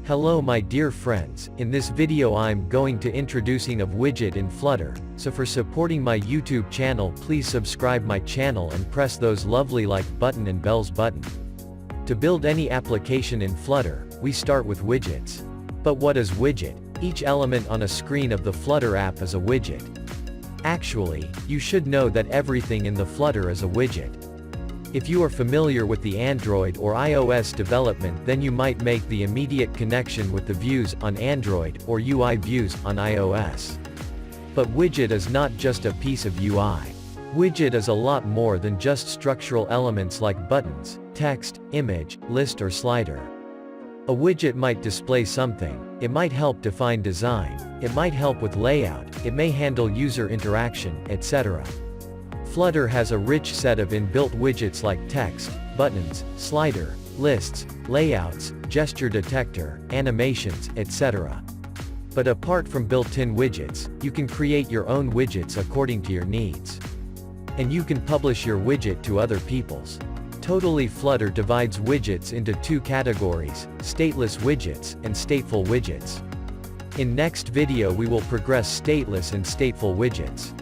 Hello my dear friends, in this video I'm going to introducing of widget in Flutter, so for supporting my YouTube channel please subscribe my channel and press those lovely like button and bells button. To build any application in Flutter, we start with widgets. But what is widget? Each element on a screen of the Flutter app is a widget. Actually, you should know that everything in the Flutter is a widget. If you are familiar with the Android or iOS development, then you might make the immediate connection with the views on Android or UIViews on iOS. But widget is not just a piece of UI. Widget is a lot more than just structural elements like buttons, text, image, list or slider. A widget might display something, it might help define design, it might help with layout, it may handle user interaction, etc. Flutter has a rich set of inbuilt widgets like text, buttons, slider, lists, layouts, gesture detector, animations, etc. But apart from built-in widgets, you can create your own widgets according to your needs. And you can publish your widget to other people's. Totally Flutter divides widgets into two categories, stateless widgets and stateful widgets. In next video we will progress stateless and stateful widgets.